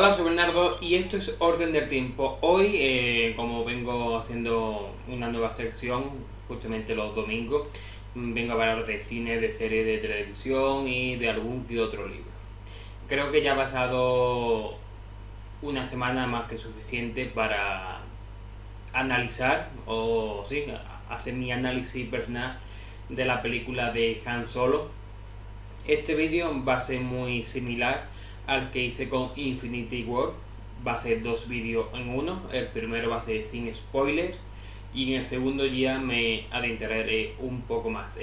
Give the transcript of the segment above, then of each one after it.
Hola, soy Bernardo y esto es Orden del Tiempo. Hoy, como vengo haciendo una nueva sección, justamente los domingos, vengo a hablar de cine, de series de televisión y de algún que otro libro. Creo que ya ha pasado una semana más que suficiente para analizar o sí, hacer mi análisis personal de la película de Han Solo. Este vídeo va a ser muy similar al que hice con Infinity War. Va a ser dos vídeos en uno. El primero va a ser sin spoiler y en el segundo ya me adentraré un poco más.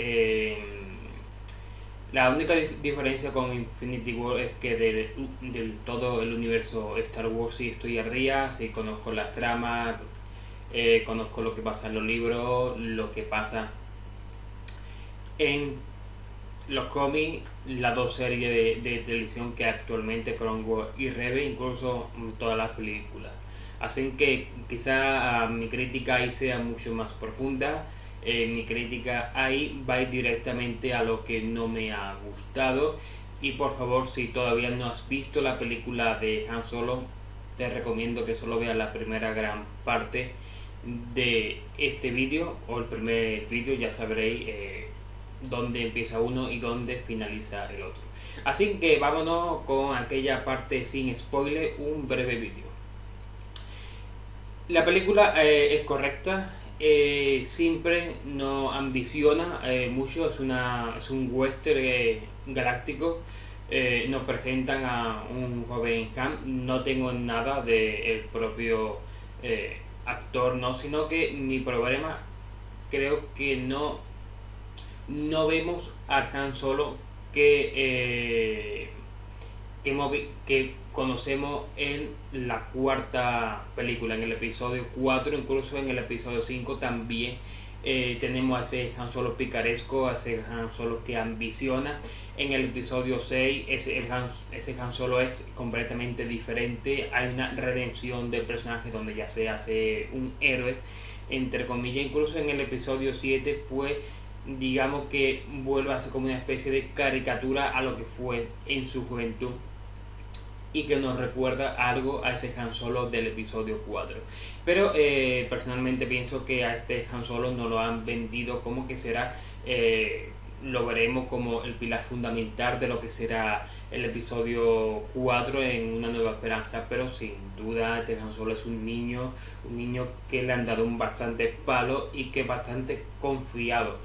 La única diferencia con Infinity War es que del todo el universo Star Wars sí estoy al día, sí conozco las tramas, conozco lo que pasa en los libros, lo que pasa en los cómics, las dos series de televisión que actualmente Clone Wars y Rebels, incluso todas las películas. Así que quizá mi crítica ahí sea mucho más profunda. Mi crítica ahí va a ir directamente a lo que no me ha gustado. Y por favor, si todavía no has visto la película de Han Solo, te recomiendo que solo veas la primera gran parte de este vídeo o el primer vídeo. Ya sabréis dónde empieza uno y dónde finaliza el otro. Así que vámonos con aquella parte sin spoiler, un breve vídeo. La película es correcta, siempre no ambiciona mucho, es un western galáctico. Nos presentan a un joven Han, no tengo nada del propio actor, no, sino que mi problema creo que no vemos al Han Solo que conocemos en la cuarta película, en el episodio 4, incluso en el episodio 5 también tenemos a ese Han Solo picaresco, a ese Han Solo que ambiciona. En el episodio 6 ese Han Solo es completamente diferente, hay una redención del personaje donde ya se hace un héroe, entre comillas. Incluso en el episodio 7 pues digamos que vuelve a ser como una especie de caricatura a lo que fue en su juventud y que nos recuerda algo a ese Han Solo del episodio 4. Pero personalmente pienso que a este Han Solo no lo han vendido como que será, lo veremos como el pilar fundamental de lo que será el episodio 4 en Una Nueva Esperanza, pero sin duda este Han Solo es un niño que le han dado un bastante palo y que bastante confiado.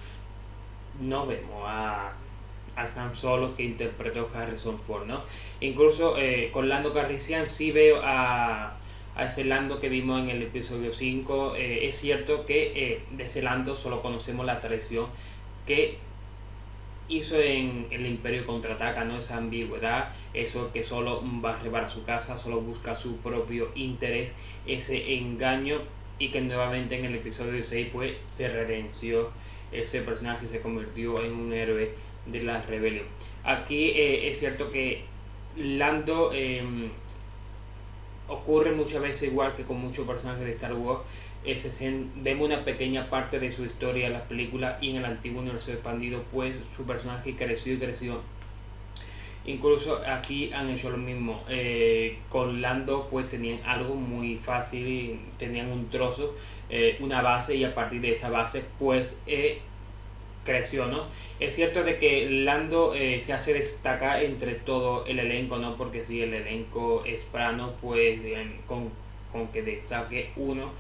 No vemos al Han Solo que interpretó Harrison Ford, ¿no? Incluso con Lando Calrissian sí veo a ese Lando que vimos en el episodio 5. Es cierto que de ese Lando solo conocemos la traición que hizo en el Imperio Contraataca, ¿no? Esa ambigüedad, eso que solo va a rebar a su casa, solo busca su propio interés, ese engaño, y que nuevamente en el episodio 6 pues se redenció, ese personaje se convirtió en un héroe de la rebelión. Aquí es cierto que Lando ocurre muchas veces igual que con muchos personajes de Star Wars. Vemos una pequeña parte de su historia en las películas, y en el antiguo universo expandido pues su personaje creció y creció. Incluso aquí han hecho lo mismo. Con Lando pues tenían algo muy fácil, tenían un trozo, una base, y a partir de esa base pues creció, ¿no? Es cierto de que Lando se hace destacar entre todo el elenco, ¿no? Porque si el elenco es plano, pues con que destaque uno,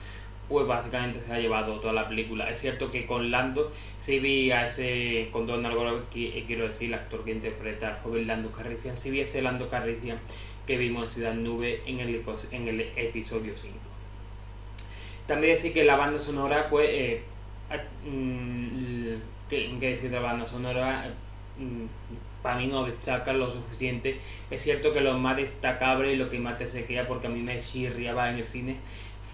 pues básicamente se ha llevado toda la película. Es cierto que con Lando sí vi a ese, con Donald Glover, quiero decir, el actor que interpreta al joven Lando Calrissian, sí vi ese Lando Calrissian que vimos en Ciudad Nube en el episodio 5. También decir que la banda sonora, pues, que decir de la banda sonora, para mí no destaca lo suficiente. Es cierto que lo más destacable y lo que más te sequea, porque a mí me chirriaba en el cine,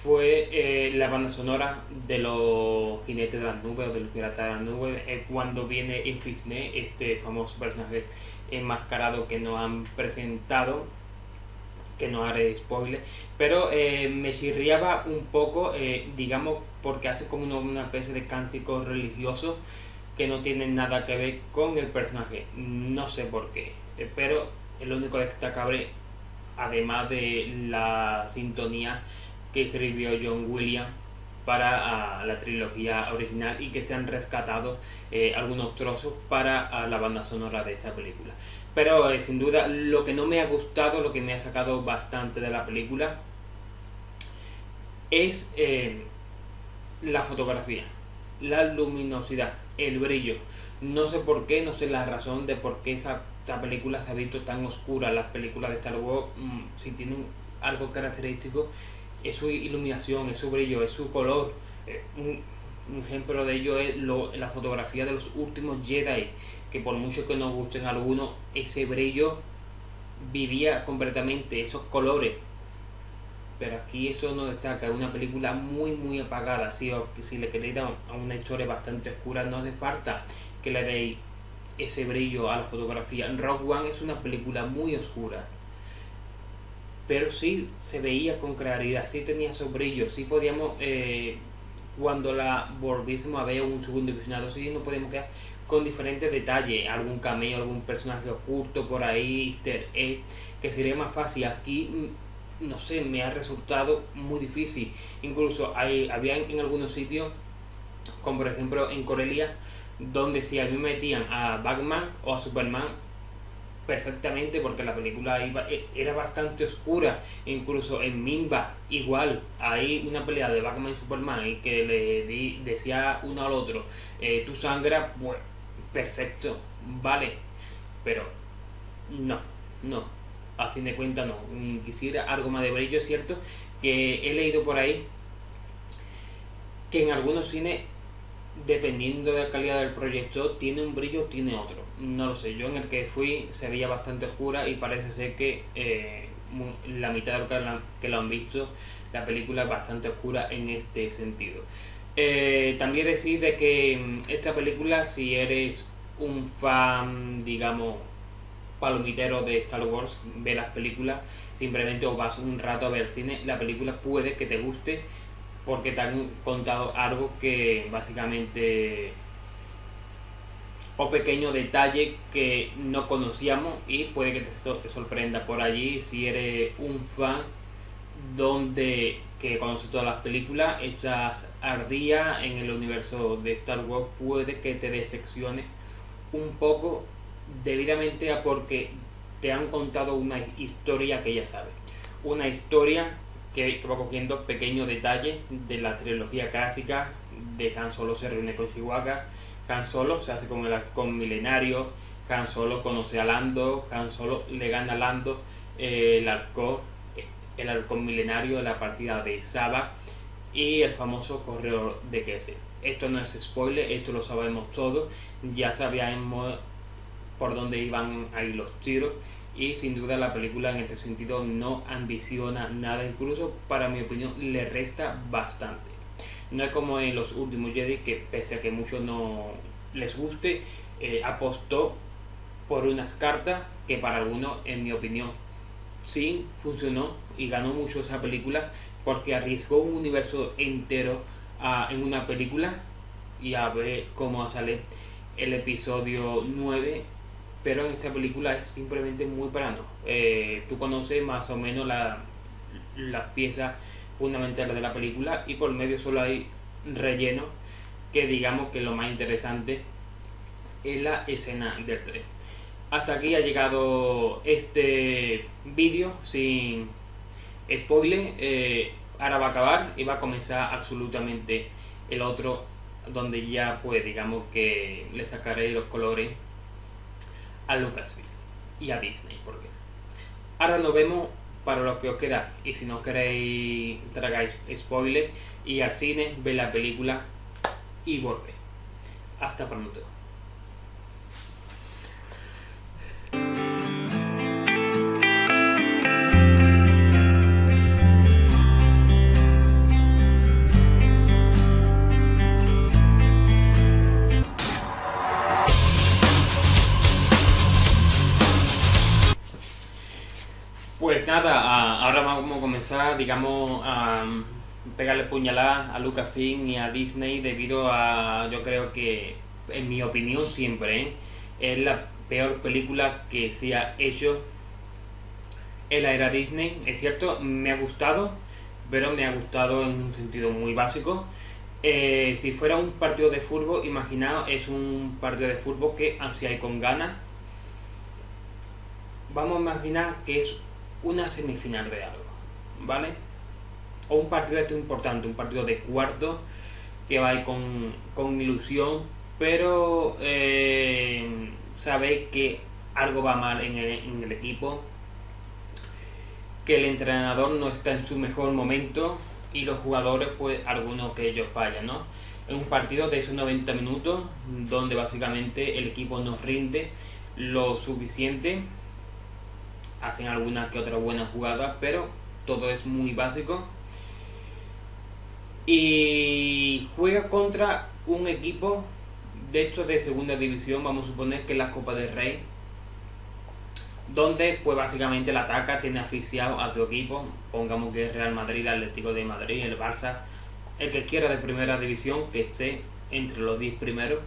fue la banda sonora de los Jinetes de las Nubes o de los Piratas de las Nubes, cuando viene Infisne, este famoso personaje enmascarado que nos han presentado, que no haré spoiler, pero me chirriaba un poco, digamos, porque hace como una especie de cántico religioso que no tiene nada que ver con el personaje. No sé por qué, pero es lo único destacable además de la sintonía que escribió John Williams para la trilogía original y que se han rescatado algunos trozos para la banda sonora de esta película. Pero sin duda lo que no me ha gustado, lo que me ha sacado bastante de la película es la fotografía, la luminosidad, el brillo. No sé por qué, no sé la razón de por qué esta película se ha visto tan oscura. Las películas de Star Wars, si tienen algo característico, es su iluminación, es su brillo, es su color. Un ejemplo de ello es la fotografía de los últimos Jedi, que por mucho que nos gusten algunos, ese brillo vivía completamente, esos colores. Pero aquí eso no destaca, es una película muy apagada. Si le queréis dar a una historia bastante oscura, no hace falta que le deis ese brillo a la fotografía. Rogue One es una película muy oscura, pero sí se veía con claridad, sí tenía esos brillos, sí podíamos, cuando la volviésemos a ver un segundo visionado, sí nos podemos quedar con diferentes detalles, algún cameo, algún personaje oculto por ahí, easter egg, que sería más fácil. Aquí no sé, me ha resultado muy difícil. Incluso había en algunos sitios, como por ejemplo en Corelia, donde si a mí me metían a Batman o a Superman perfectamente, porque la película era bastante oscura. Incluso en Mimba igual, hay una pelea de Batman y Superman y que decía uno al otro, tú sangras, pues perfecto, vale, pero no, a fin de cuentas no. Quisiera algo más de brillo. Es cierto que he leído por ahí que en algunos cines, dependiendo de la calidad del proyector, tiene un brillo, tiene otro, no lo sé. Yo en el que fui se veía bastante oscura y parece ser que la mitad de los que lo han visto, la película es bastante oscura en este sentido. También decir de que esta película, si eres un fan, digamos, palomitero de Star Wars, ve las películas simplemente o vas un rato a ver el cine, la película puede que te guste porque te han contado algo que básicamente, o pequeño detalle que no conocíamos, y puede que te sorprenda por allí. Si eres un fan que conoce todas las películas hechas al día en el universo de Star Wars, puede que te decepcione un poco, debidamente a porque te han contado una historia que ya sabes, una historia que va cogiendo pequeños detalles de la trilogía clásica. De Han Solo se reúne con Chewbacca, Han Solo se hace con el halcón milenario, Han Solo conoce a Lando, Han Solo le gana a Lando el halcón milenario en la partida de Sabak, y el famoso correo de Kessel. Esto no es spoiler, esto lo sabemos todos, ya sabíamos por dónde iban a ir los tiros, y sin duda la película en este sentido no ambiciona nada, incluso para mi opinión le resta bastante. No es como en los últimos Jedi, que pese a que muchos no les guste, apostó por unas cartas que para algunos, en mi opinión, sí funcionó y ganó mucho esa película, porque arriesgó un universo entero en una película, y a ver cómo sale el episodio 9. Pero en esta película es simplemente muy plano. Tú conoces más o menos las piezas fundamentales de la película, y por medio solo hay relleno, que digamos que lo más interesante es la escena del tren. Hasta aquí ha llegado este vídeo sin spoiler. Ahora va a acabar y va a comenzar absolutamente el otro, donde ya pues digamos que le sacaré los colores a Lucasfilm y a Disney, porque ahora nos vemos para lo que os queda, y si no queréis tragáis spoiler, y al cine, ver la película y volver. Hasta pronto. Pues nada, ahora vamos a comenzar, digamos, a pegarle puñalada a Lucasfilm y a Disney, debido a, yo creo que, en mi opinión siempre, es la peor película que se ha hecho en la era Disney. Es cierto, me ha gustado, pero me ha gustado en un sentido muy básico. Si fuera un partido de fútbol, imaginaos, es un partido de fútbol que, si hay con ganas, vamos a imaginar que es una semifinal de algo, ¿vale? O un partido esto importante, un partido de cuarto que va a ir con ilusión, pero sabéis que algo va mal en el equipo, que el entrenador no está en su mejor momento y los jugadores, pues algunos que ellos fallan, ¿no? Es un partido de esos 90 minutos donde básicamente el equipo nos rinde lo suficiente, hacen algunas que otras buenas jugadas, pero todo es muy básico. Y juega contra un equipo, de hecho, de segunda división, vamos a suponer que es la Copa del Rey, donde pues básicamente el ataca tiene asfixiado a tu equipo, pongamos que es Real Madrid, el Atlético de Madrid, el Barça, el que quiera de primera división que esté entre los 10 primeros,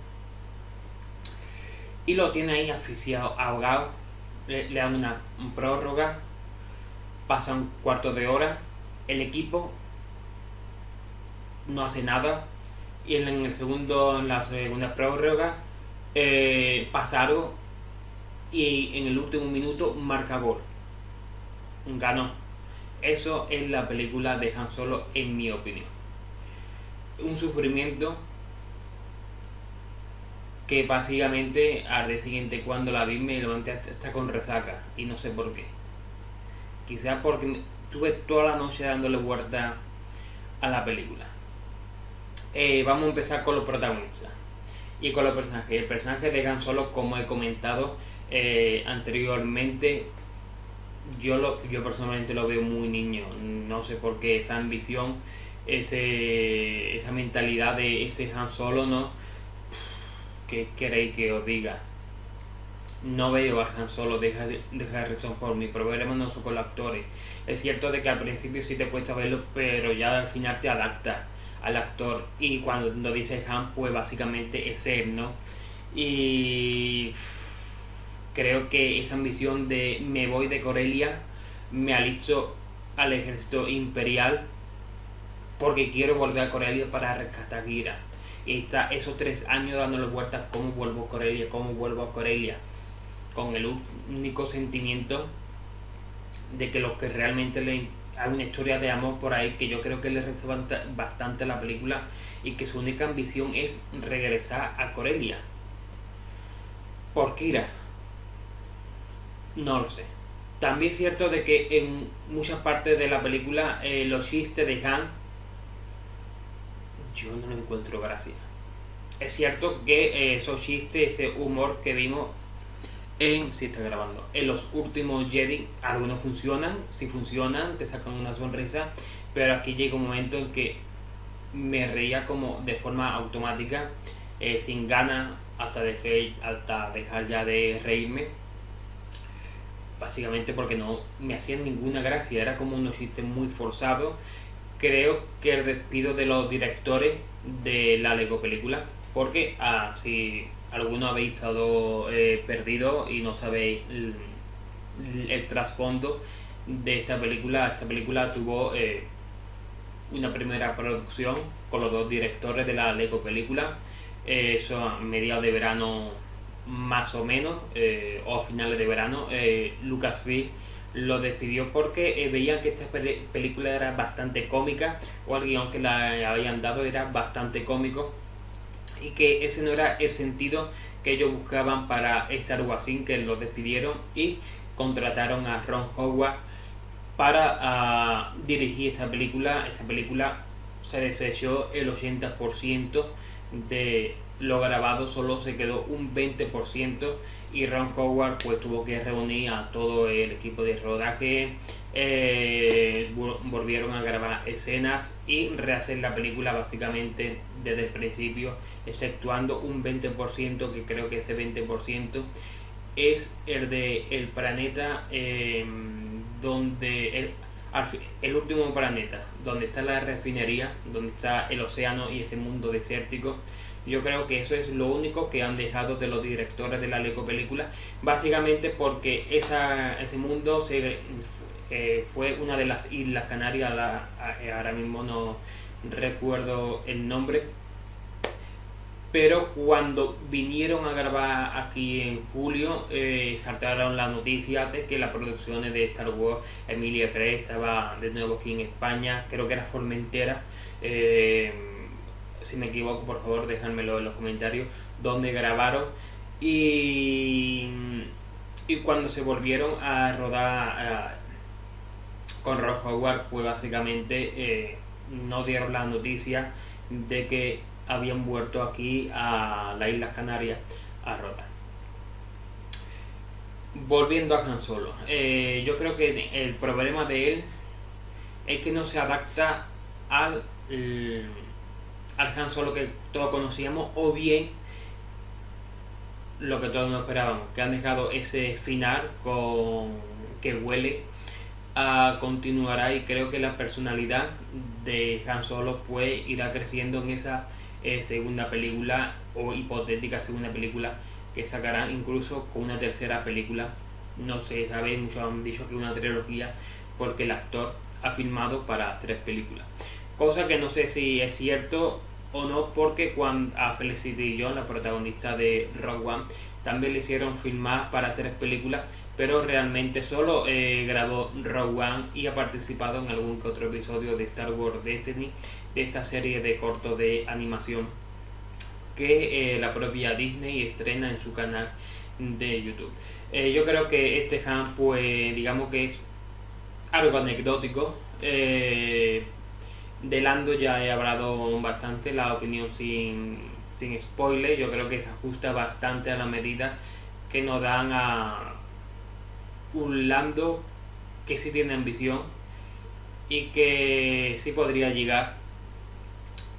y lo tiene ahí asfixiado, ahogado, le dan una prórroga, pasa un cuarto de hora, el equipo no hace nada, y en la segunda prórroga pasa algo y en el último minuto marca gol, ganó. Eso es la película de Han Solo, en mi opinión. Un sufrimiento que básicamente al día siguiente, cuando la vi, me levanté hasta con resaca, y no sé por qué. Quizás porque estuve toda la noche dándole vuelta a la película. Vamos a empezar con los protagonistas y con los personajes. El personaje de Han Solo, como he comentado anteriormente, yo personalmente lo veo muy niño. No sé por qué esa ambición, esa mentalidad de ese Han Solo, ¿no? ¿Qué queréis que os diga? No veo al Han Solo de Harrison Ford, mi problema no son con los actores. Es cierto de que al principio sí te cuesta verlo, pero ya al final te adaptas al actor, y cuando dice Han, pues básicamente es él, ¿no? Y creo que esa ambición de me voy de Corellia, me alisto al ejército imperial porque quiero volver a Corellia para rescatar a Gira. Y está esos 3 años dándole vueltas, ¿cómo vuelvo a Corellia? ¿Cómo vuelvo a Corellia? Con el único sentimiento de que lo que realmente hay una historia de amor por ahí que yo creo que le resta bastante a la película, y que su única ambición es regresar a Corellia. ¿Por Kira? No lo sé. También es cierto de que en muchas partes de la película los chistes de Han, yo no le encuentro gracia. Es cierto que esos chistes, ese humor que vimos si está grabando, en los últimos Jedi, algunos funcionan, si funcionan te sacan una sonrisa, pero aquí llega un momento en que me reía como de forma automática, sin ganas, hasta dejar ya de reírme, básicamente porque no me hacían ninguna gracia, era como unos chistes muy forzados. Creo que el despido de los directores de la Lego película, porque si algunos habéis estado perdidos y no sabéis el trasfondo de esta película tuvo una primera producción con los 2 directores de la Lego película, eso a mediados de verano más o menos, o a finales de verano. Lucasfilm lo despidió porque veían que esta película era bastante cómica, o el guión que le habían dado era bastante cómico, y que ese no era el sentido que ellos buscaban para Star Wars, que lo despidieron y contrataron a Ron Howard para dirigir esta película. Esta película se desechó el 80% de lo grabado, solo se quedó un 20%, y Ron Howard pues tuvo que reunir a todo el equipo de rodaje, volvieron a grabar escenas y rehacer la película básicamente desde el principio, exceptuando un 20%, que creo que ese 20% es el de el planeta donde el último planeta, donde está la refinería, donde está el océano y ese mundo desértico. Yo creo que eso es lo único que han dejado de los directores de la Lego película, básicamente porque ese mundo fue una de las Islas Canarias, ahora mismo no recuerdo el nombre, pero cuando vinieron a grabar aquí en julio, saltaron la noticia de que las producciones de Star Wars, Emilia Creed estaba de nuevo aquí en España, creo que era Formentera, si me equivoco por favor dejármelo en los comentarios, donde grabaron, y cuando se volvieron a rodar con Ron Howard, pues básicamente no dieron la noticia de que habían vuelto aquí a las Islas Canarias a rodar. Volviendo a Han Solo, yo creo que el problema de él es que no se adapta al Han Solo que todos conocíamos, o bien lo que todos nos esperábamos, que han dejado ese final que huele a continuará, y creo que la personalidad de Han Solo pues irá creciendo en esa segunda película, o hipotética segunda película que sacarán, incluso con una tercera película. No se sabe, muchos han dicho que una trilogía, porque el actor ha filmado para 3 películas, cosa que no sé si es cierto o no, porque cuando a Felicity Jones, la protagonista de Rogue One, también le hicieron filmar para 3 películas, pero realmente solo grabó Rogue One y ha participado en algún que otro episodio de Star Wars Destiny, de esta serie de cortos de animación que la propia Disney estrena en su canal de YouTube. Yo creo que este Han, pues digamos que es algo anecdótico. De Lando ya he hablado bastante, la opinión sin spoiler. Yo creo que se ajusta bastante a la medida que nos dan a un Lando que sí tiene ambición y que sí podría llegar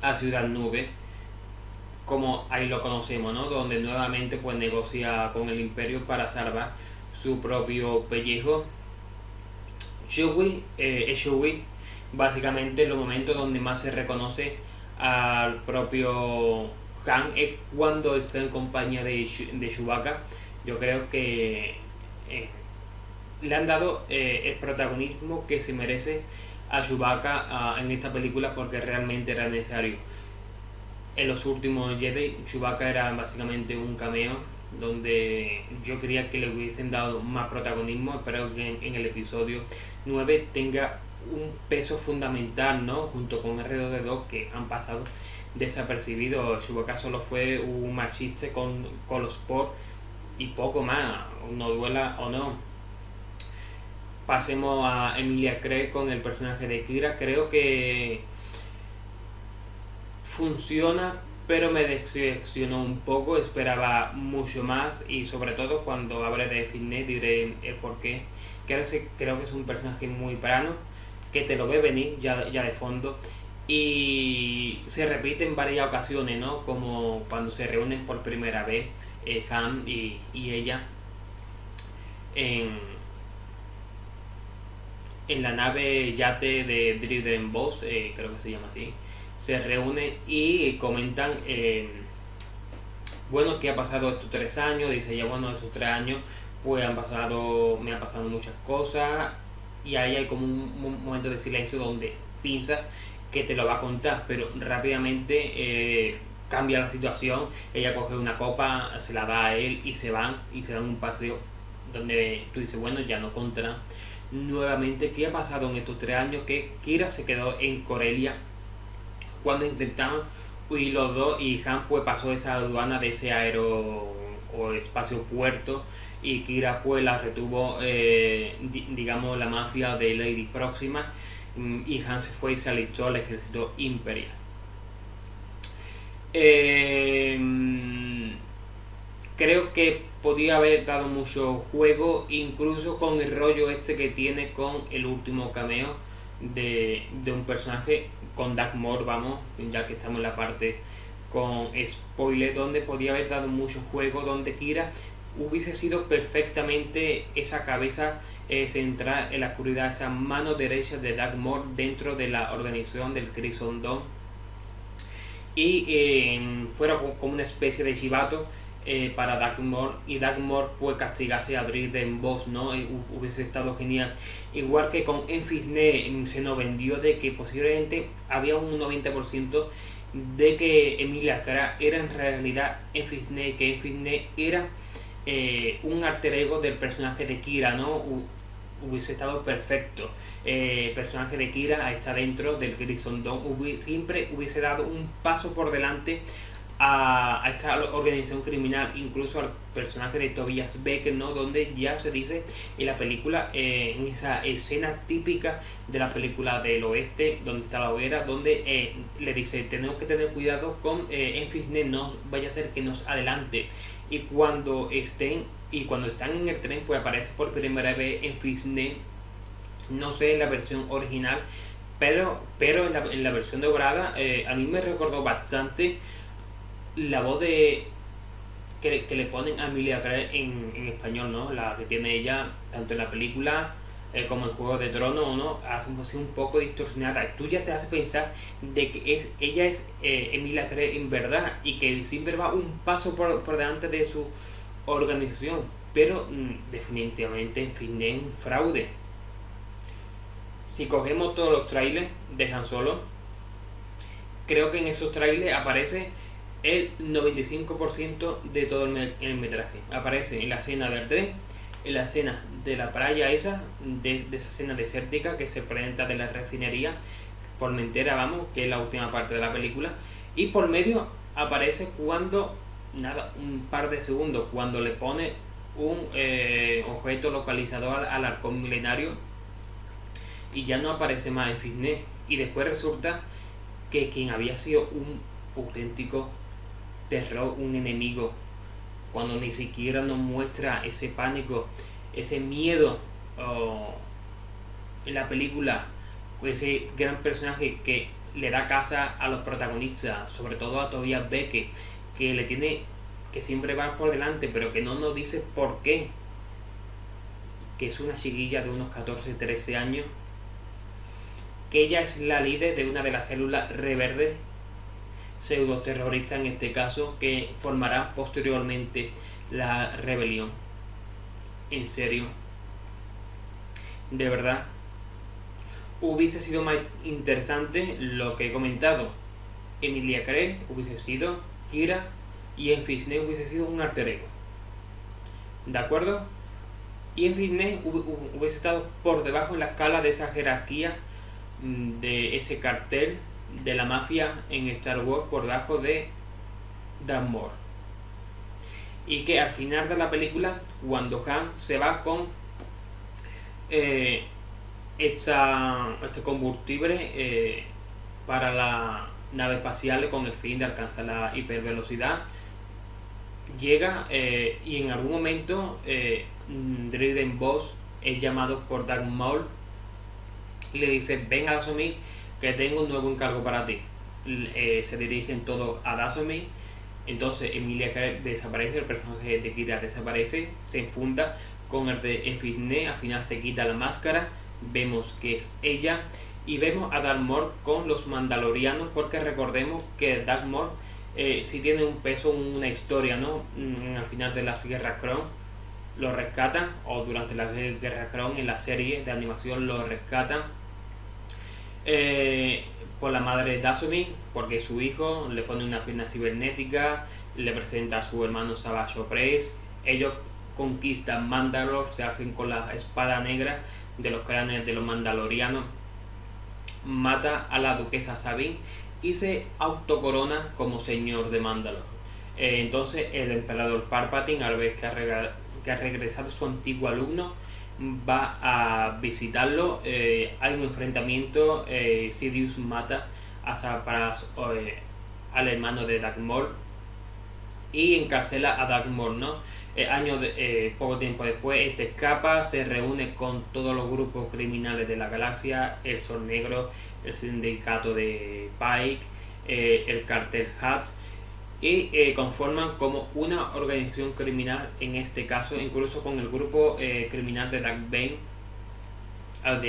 a Ciudad Nube, como ahí lo conocemos, ¿no? Donde nuevamente pues negocia con el Imperio para salvar su propio pellejo. Chewie básicamente en los momentos donde más se reconoce al propio Han es cuando está en compañía de Chewbacca. Yo creo que le han dado el protagonismo que se merece a Chewbacca en esta película, porque realmente era necesario. En los últimos Jedi, Chewbacca era básicamente un cameo, donde yo quería que le hubiesen dado más protagonismo. Espero que en el episodio 9 tenga un peso fundamental, ¿no? Junto con R2D2, que han pasado desapercibidos. Chewbacca solo fue un marchiste con los por y poco más, no duela o no. Pasemos a Emilia Creed con el personaje de Kira. Creo que funciona, pero me decepcionó un poco. Esperaba mucho más, y sobre todo cuando hable de Fitness diré el porqué. Creo que es un personaje muy plano, que te lo ve venir ya de fondo, y se repite en varias ocasiones, ¿no? Como cuando se reúnen por primera vez Han y ella en la nave yate de Dryden Boss, creo que se llama así. Se reúnen y comentan bueno, ¿qué ha pasado estos 3 años? Dice ella, bueno, estos 3 años pues me han pasado muchas cosas, y ahí hay como un momento de silencio donde piensas que te lo va a contar, pero rápidamente cambia la situación. Ella coge una copa, se la da a él y se van y se dan un paseo donde tú dices, bueno, ya no contará nuevamente qué ha pasado en estos 3 años, que Kira se quedó en Corellia cuando intentaban huir los dos, y Han pues pasó esa aduana de ese aero o espacio puerto, y Kira pues la retuvo, digamos, la mafia de Lady Próxima, y Han se fue y se alistó al ejército imperial. Creo que podía haber dado mucho juego, incluso con el rollo este que tiene con el último cameo de un personaje, con Darth Maul, vamos, ya que estamos en la parte con spoiler, donde podía haber dado mucho juego, donde Kira hubiese sido perfectamente esa cabeza central en la oscuridad, esa mano derecha de Darth Maul dentro de la organización del Crimson Dawn, y fuera como una especie de chivato para Dagmor, y Dagmor pues castigase a Drizzt en voz, ¿no? Hubiese estado genial. Igual que con Enfisné se nos vendió de que posiblemente había un 90% de que Emilia Cara era en realidad Enfisné, que Enfisné era un alter ego del personaje de Kira, ¿no? Hubiese estado perfecto. El personaje de Kira está dentro del Crimson Dawn, siempre hubiese dado un paso por delante a esta organización criminal, incluso al personaje de Tobias Becker, ¿no? Donde ya se dice en la película, en esa escena típica de la película del oeste, donde está la hoguera, donde le dice, tenemos que tener cuidado con Enfisné, no vaya a ser que nos adelante. Y cuando están en el tren, pues aparece por primera vez Enfisné, no sé en la versión original, pero en la versión doblada a mí me recordó bastante la voz de que le ponen a Emilia Clarke en español, ¿no? La que tiene ella tanto en la película como en Juego de Tronos, ¿no? Así un poco distorsionada. Tú ya te hace pensar de que ella es Emilia Clarke en verdad, y que siempre va un paso por delante de su organización, pero definitivamente en fin es un fraude. Si cogemos todos los trailers de Han Solo, creo que en esos trailers aparece el 95% de todo el metraje. Aparece en la escena del tren, en la escena de la playa esa, de esa escena desértica que se presenta de la refinería Formentera, vamos, que es la última parte de la película, y por medio aparece cuando, nada, un par de segundos, cuando le pone un objeto localizador al halcón milenario, y ya no aparece más en Fitness, y después resulta que quien había sido un auténtico terror, un enemigo, cuando ni siquiera nos muestra ese pánico, ese miedo en la película, ese gran personaje que le da casa a los protagonistas, sobre todo a Tobias Becker, que le tiene, que siempre va por delante, pero que no nos dice por qué, que es una chiquilla de unos 14-13 años, que ella es la líder de una de las células reverdes, pseudo terrorista en este caso, que formará posteriormente la rebelión. En serio, de verdad, hubiese sido más interesante lo que he comentado. Emilia Clarke hubiese sido Kira y Enfisné hubiese sido un alter ego, ¿de acuerdo? Y Enfisné hubiese estado por debajo en la escala de esa jerarquía, de ese cartel de la mafia en Star Wars, por debajo de Darth Maul. Y que al final de la película, cuando Han se va con este combustible para la nave espacial con el fin de alcanzar la hipervelocidad, llega y en algún momento Drizzt Boss es llamado por Darth Maul y le dice, ven a Dathomir que tengo un nuevo encargo para ti. Se dirigen todos a Dathomir. Entonces Emilia Clarke desaparece, el personaje de Kira desaparece, se enfunda con el de Enfisné, al final se quita la máscara, vemos que es ella, y vemos a Darth Maul con los mandalorianos, porque recordemos que Darth Maul sí tiene un peso, una historia, ¿no? Al final de las Guerras Clon lo rescatan, o durante las Guerras Clon en la serie de animación lo rescatan por la madre de Dathomir, porque su hijo le pone una pierna cibernética, le presenta a su hermano Savage Opress, ellos conquistan Mandalore, se hacen con la espada negra de los cráneos de los mandalorianos, mata a la duquesa Sabine y se autocorona como señor de Mandalore. Entonces el emperador Palpatine, al ver que ha regresado su antiguo alumno, va a visitarlo. Hay un enfrentamiento, Sidious mata al hermano de Darth Maul y encarcela a Darth Maul, ¿no? Poco tiempo después este escapa, se reúne con todos los grupos criminales de la galaxia, el Sol Negro, el sindicato de Pike, el cartel Hat, y conforman como una organización criminal, en este caso incluso con el grupo criminal de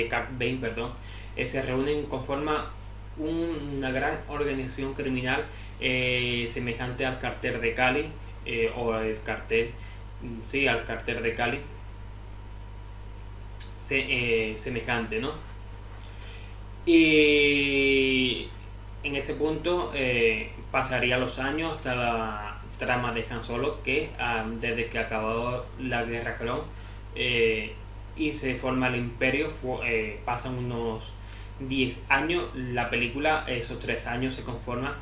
Cad Bane, se reúnen, conforman una gran organización criminal semejante al cartel de Cali, o al cartel, sí, al cartel de Cali, semejante, ¿no? Y en este punto pasaría los años hasta la trama de Han Solo, que desde que acabó la Guerra Clon y se forma el Imperio, pasan unos 10 años. La película, esos 3 años se conforma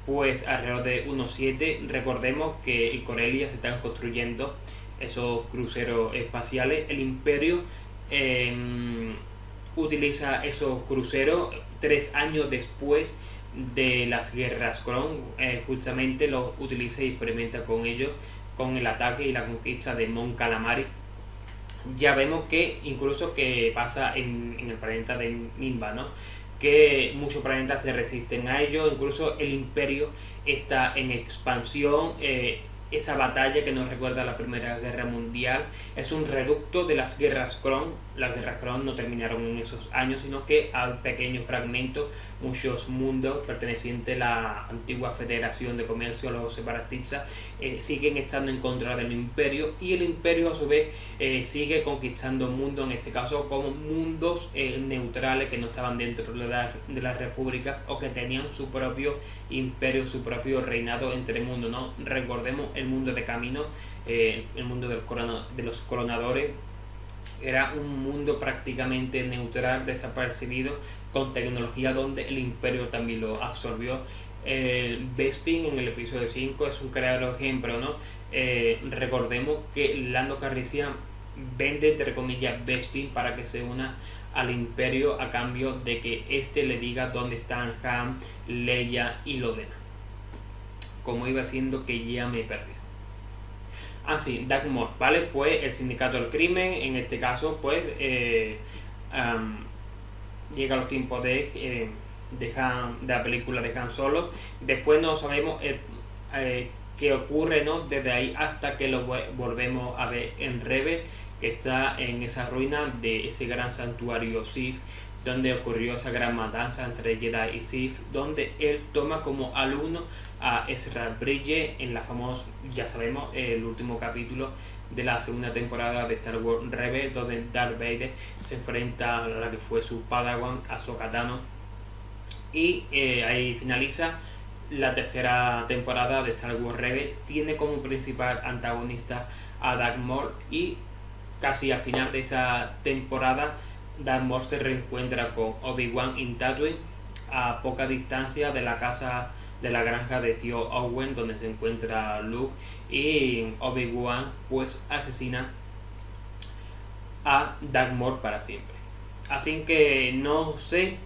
pues alrededor de unos 7. Recordemos que en Corellia se están construyendo esos cruceros espaciales. El Imperio utiliza esos cruceros 3 años después de las guerras Clon, justamente los utiliza y experimenta con ellos, con el ataque y la conquista de Mon Calamari. Ya vemos que incluso que pasa en el planeta de Minba, ¿no? Que muchos planetas se resisten a ello, incluso el Imperio está en expansión. Esa batalla que nos recuerda a la Primera Guerra Mundial es un reducto de las guerras Clon. Las guerras Clon no terminaron en esos años, sino que hay pequeños fragmentos, muchos mundos pertenecientes a la antigua Federación de Comercio, los separatistas, siguen estando en contra del Imperio, y el Imperio a su vez sigue conquistando mundos, en este caso como mundos neutrales que no estaban dentro de la República, o que tenían su propio imperio, su propio reinado entre mundos, ¿no? Recordemos el mundo de Camino, el mundo de los coronadores. Era un mundo prácticamente neutral, desapercibido, con tecnología donde el Imperio también lo absorbió. Bespin en el episodio 5 es un claro ejemplo, ¿no? Recordemos que Lando Calrissian vende, entre comillas, Bespin para que se una al Imperio a cambio de que éste le diga dónde están Han, Leia y Lodena. Como iba siendo que ya me perdí. Sí, Dark Maul, ¿vale? Pues el sindicato del crimen, en este caso, pues llega a los tiempos de la película de Han Solo. Después no sabemos qué ocurre, ¿no? Desde ahí hasta que lo volvemos a ver en Rebel, que está en esa ruina de ese gran santuario Sith, donde ocurrió esa gran matanza entre Jedi y Sith, donde él toma como alumno a Ezra Bridger en la famosa, ya sabemos, el último capítulo de la segunda temporada de Star Wars Rebels, donde Darth Vader se enfrenta a la que fue su Padawan, Ahsoka Tano, y ahí finaliza la tercera temporada de Star Wars Rebels. Tiene como principal antagonista a Darth Maul, y casi al final de esa temporada Darth Maul se reencuentra con Obi-Wan en Tatooine, a poca distancia de la casa de la granja de tío Owen, donde se encuentra Luke, y Obi-Wan pues asesina a Darth Maul para siempre. Así que no sé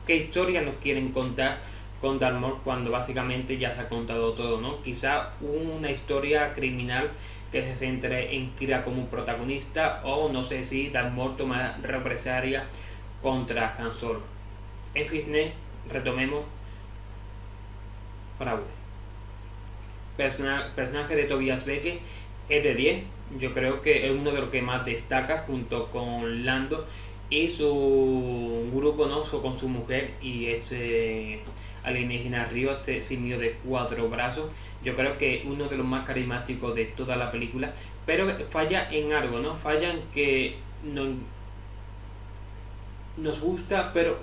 qué historia nos quieren contar con Darth Maul, cuando básicamente ya se ha contado todo, ¿no? Quizá una historia criminal que se centre en Kira como protagonista, o no sé si Darth Maul toma represalia contra Han Solo. En fin, retomemos Fraude. Personaje de Tobias Beckett es de 10. Yo creo que es uno de los que más destaca, junto con Lando y su grupo, ¿no? Con su mujer y este alienígena Río, este simio de 4 brazos. Yo creo que uno de los más carismáticos de toda la película, pero falla en algo, ¿no? Falla en que nos gusta, pero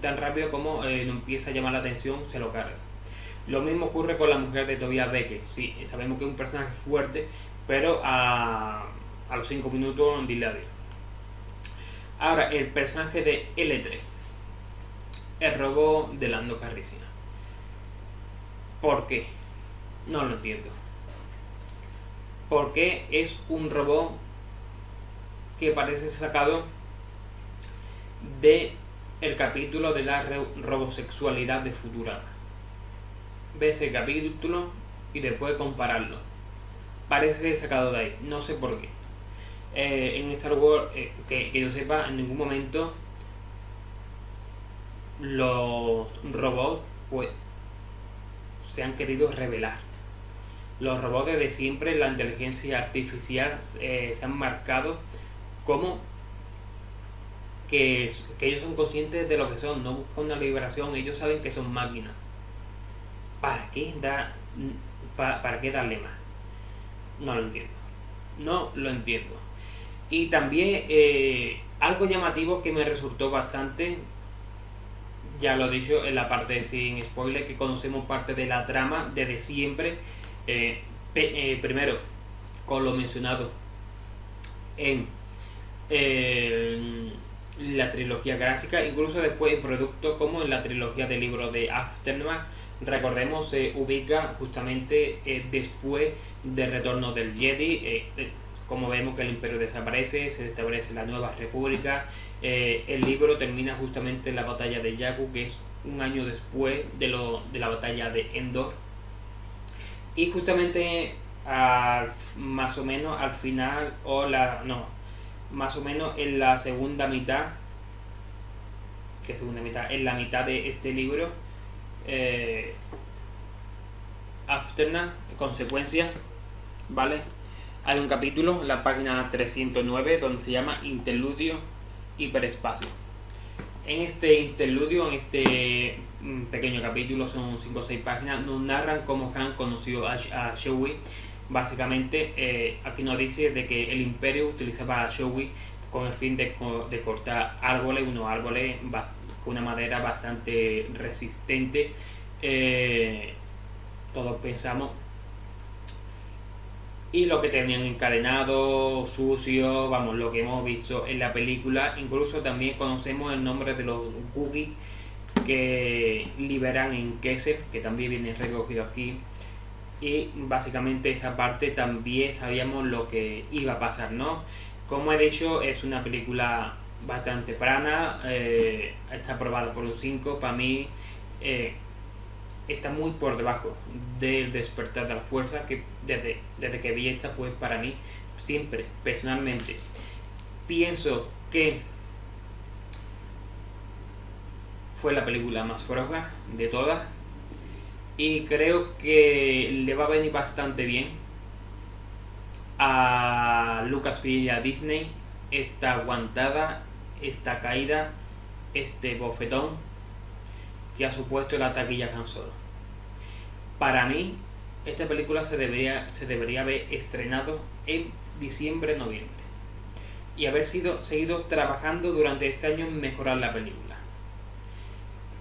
tan rápido como nos empieza a llamar la atención, se lo carga. Lo mismo ocurre con la mujer de Tobias Beckett. Sí, sabemos que es un personaje fuerte, pero a los 5 minutos dile adiós. Ahora, el personaje de L3, el robot de Lando Calrissian. ¿Por qué? No lo entiendo. Porque es un robot que parece sacado de el capítulo de la robosexualidad de Futurama. Ve ese capítulo y después compararlo. Parece sacado de ahí, no sé por qué. En Star Wars, que yo sepa, en ningún momento los robots pues se han querido revelar. Los robots desde siempre, la inteligencia artificial, se han marcado como que ellos son conscientes de lo que son, no buscan una liberación, ellos saben que son máquinas. ¿Para qué para qué darle más? No lo entiendo. No lo entiendo. Y también algo llamativo que me resultó bastante, ya lo he dicho en la parte sin spoiler, que conocemos parte de la trama desde siempre. Primero, con lo mencionado en la trilogía clásica, incluso después en productos como en la trilogía de libros de Aftermath. Recordemos, se ubica justamente después del retorno del Jedi. Como vemos que el imperio desaparece, se establece la nueva república. El libro termina justamente en la batalla de Jakku, que es un año después de la batalla de Endor. Y justamente más o menos al final, más o menos en la segunda mitad, en la mitad de este libro, Aftermath, consecuencias, ¿vale? Hay un capítulo, la página 309, donde se llama Interludio Hiperespacio. En este interludio, en este pequeño capítulo, son 5 o 6 páginas, nos narran cómo Han conoció a Chewie. Básicamente, aquí nos dice de que el imperio utilizaba a Chewie con el fin de cortar árboles, unos árboles con una madera bastante resistente. Todos pensamos. Y lo que tenían encadenado, sucio, vamos, lo que hemos visto en la película. Incluso también conocemos el nombre de los Wookiee que liberan en Kessel, que también viene recogido aquí. Y básicamente esa parte también sabíamos lo que iba a pasar, ¿no? Como he dicho, es una película bastante plana, está aprobada por un 5, para mí está muy por debajo del Despertar de la Fuerza, que desde que vi esta, pues para mí siempre, personalmente, pienso que fue la película más floja de todas, y creo que le va a venir bastante bien a Lucasfilm y a Disney esta aguantada, esta caída, este bofetón que ha supuesto la taquilla Han Solo. Para mí, esta película se debería haber estrenado en diciembre-noviembre y haber seguido trabajando durante este año en mejorar la película.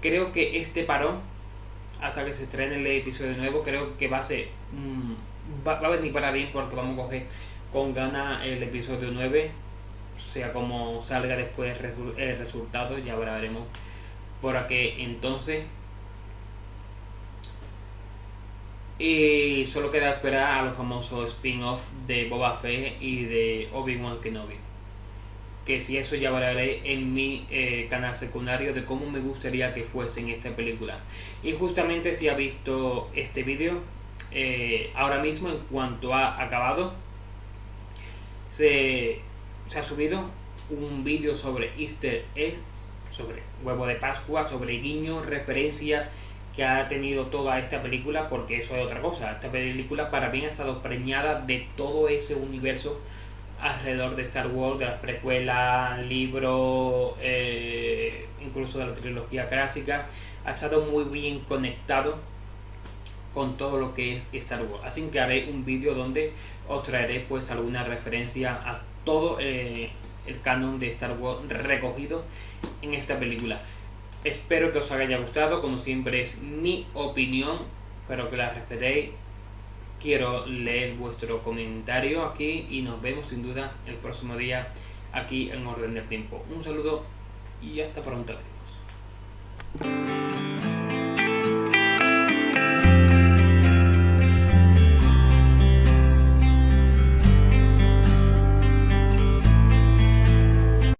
Creo que este parón, hasta que se estrene el episodio nuevo, creo que va a ser va a venir para bien, porque vamos a coger con ganas el episodio 9, sea como salga después el resultado, ya veremos por aquí entonces. Y solo queda esperar a los famosos spin-off de Boba Fett y de Obi-Wan Kenobi, que si eso ya hablaré en mi canal secundario de cómo me gustaría que fuese en esta película. Y justamente, si ha visto este vídeo, ahora mismo, en cuanto ha acabado, se ha subido un vídeo sobre Easter eggs, sobre huevo de Pascua, sobre guiños, referencias que ha tenido toda esta película, porque eso es otra cosa. Esta película para mí ha estado preñada de todo ese universo alrededor de Star Wars, de las precuelas, libros, incluso de la trilogía clásica. Ha estado muy bien conectado con todo lo que es Star Wars, así que haré un vídeo donde os traeré pues alguna referencia a todo el canon de Star Wars recogido en esta película. Espero que os haya gustado, como siempre es mi opinión, pero que la respetéis. Quiero leer vuestro comentario aquí y nos vemos sin duda el próximo día aquí en Orden del Tiempo. Un saludo y hasta pronto, amigos.